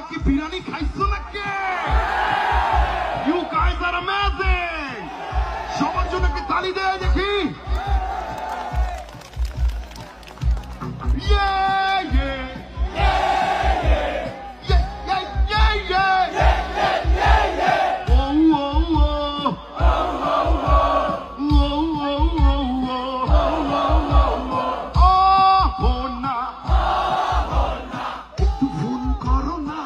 কি বিরিয়ানি খাইছো নাকি? You guys are amazing! সবার জন্য কি তালি দেয় দেখি? Yeah, yeah! একটু ফোন করো না